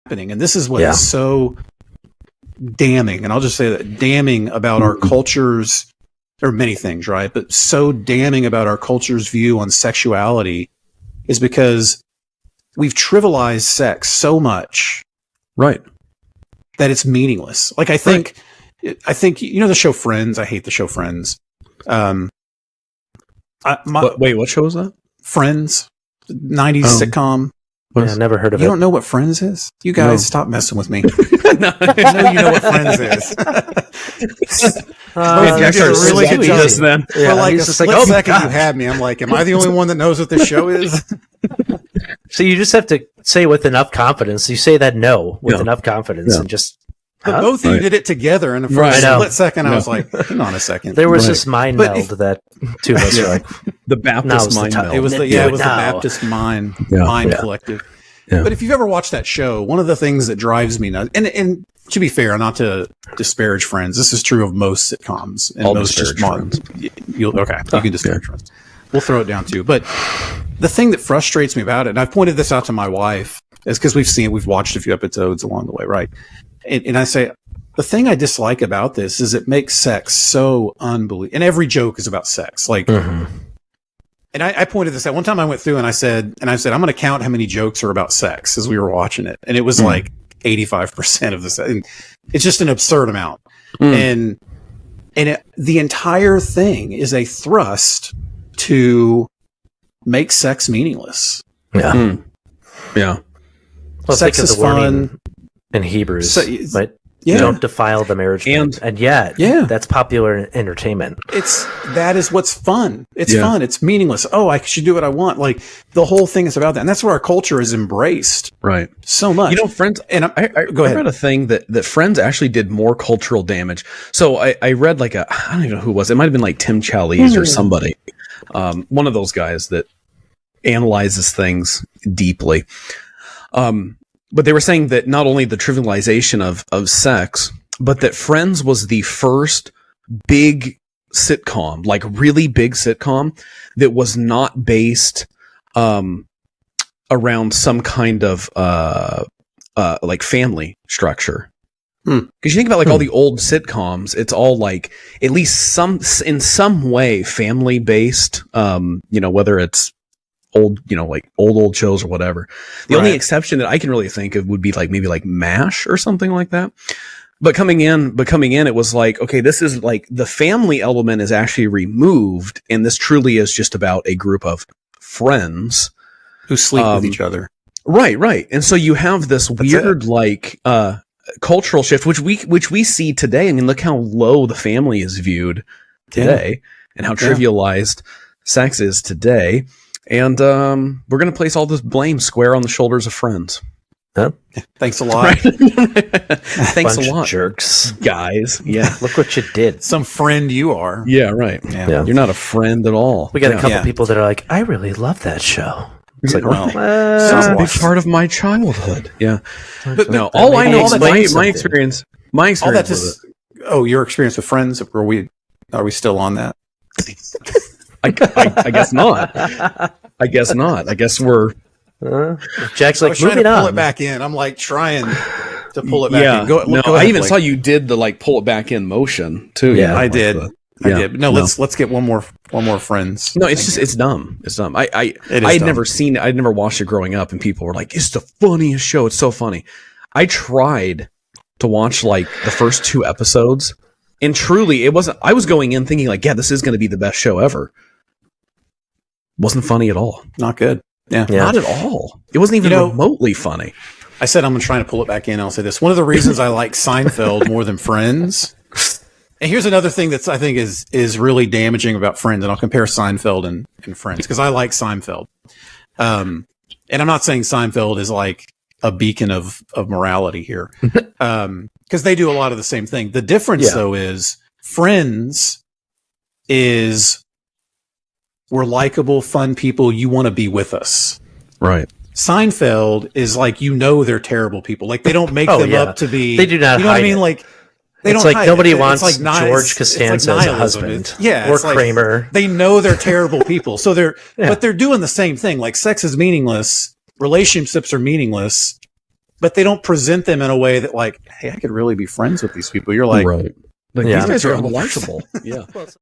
happening, and this is what is so damning, and I'll just say that damning about our culture's, there are many things, right? But so damning about our culture's view on sexuality is because we've trivialized sex so much. Right. That it's meaningless. Like, I think, you know, the show Friends. I hate the show Friends. Wait, what show was that? Friends, 90s sitcom. I never heard of it. You don't know what Friends is? You guys stop messing with me. No, I know you know what Friends is. Really good job then. For like a split second you had me. I'm like, am I the only one that knows what this show is? So you just have to say with enough confidence. You say that with enough confidence and just. But both of you did it together, and for a split second, I was like, hang on a second. There was this mind meld that two of us were like, the Baptist mind meld. It was the Baptist mind collective. Yeah. But if you've ever watched that show, one of the things that drives me nuts, and to be fair, not to disparage Friends, this is true of most sitcoms and most just Friends. You can disparage Friends. We'll throw it down too. But the thing that frustrates me about it, and I've pointed this out to my wife, is because we've watched a few episodes along the way, right? And I say, the thing I dislike about this is it makes sex so unbelievable. And every joke is about sex. Like, and I pointed this out. One time I went through and I said, I'm going to count how many jokes are about sex as we were watching it. And it was like 85% of this. And it's just an absurd amount. And the entire thing is a thrust to make sex meaningless. Yeah. Yeah. Well, sex is fun. In Hebrews, but don't defile the marriage, and yet that's popular entertainment. That is what's fun. It's fun. It's meaningless. Oh, I should do what I want. Like, the whole thing is about that, and that's what our culture has embraced. Right. So much. You know, Friends. And I read a thing that Friends actually did more cultural damage. So I read I don't even know who it was. It might have been like Tim Challies or somebody, one of those guys that analyzes things deeply. But they were saying that not only the trivialization of sex, but that Friends was the first big sitcom, like really big sitcom, that was not based around some kind of like family structure. Because you think about all the old sitcoms, it's all like at least in some way family based. Whether it's old, like old shows or whatever. The only exception that I can really think of would be maybe MASH or something like that. But coming in, it was like, okay, this is like the family element is actually removed, and this truly is just about a group of friends who sleep with each other. Right. And so you have this weird cultural shift, which we see today. I mean, look how low the family is viewed today, and how trivialized sex is today. And we're going to place all this blame square on the shoulders of Friends. Huh? Thanks a lot. Thanks a lot, jerks, guys. Yeah, look what you did. Some friend you are. Yeah, right. Yeah. You're not a friend at all. We got a couple people that are like, I really love that show. It's like, it's a big part of my childhood. Yeah, but no. All I know, my experience. All that with it. Oh, your experience with Friends. Are we still on that? I guess not. I guess not. I guess we're. Jack's like, trying moving to on. pull it back in. I'm like trying to pull it back in. Go I ahead, even saw you did the pull it back in motion too. Yeah, I did. I did. But no, let's get one more Friends. No, it's dumb. It's dumb. I had never seen it. I'd never watched it growing up, and people were like, "It's the funniest show. It's so funny." I tried to watch the first 2 episodes, and truly, it wasn't. I was going in thinking this is going to be the best show ever. Wasn't funny at all. Not good. Yeah. Not at all. It wasn't even remotely funny. I said I'm trying to pull it back in. I'll say this. One of the reasons I like Seinfeld more than Friends. And here's another thing that's I think is really damaging about Friends, and I'll compare Seinfeld and Friends because I like Seinfeld. And I'm not saying Seinfeld is like a beacon of morality here. Because they do a lot of the same thing. The difference though is Friends is we're likable, fun people. You want to be with us. Right. Seinfeld is they're terrible people. They don't make them up to be. They do not. You know what I mean? They it's don't like nobody it. wants George Costanza as a husband. Or Kramer. They know they're terrible people. So but they're doing the same thing. Sex is meaningless. Relationships are meaningless. but they don't present them in a way that like, hey, I could really be friends with these people. You're like, right. Like, these guys are unlikable. Yeah.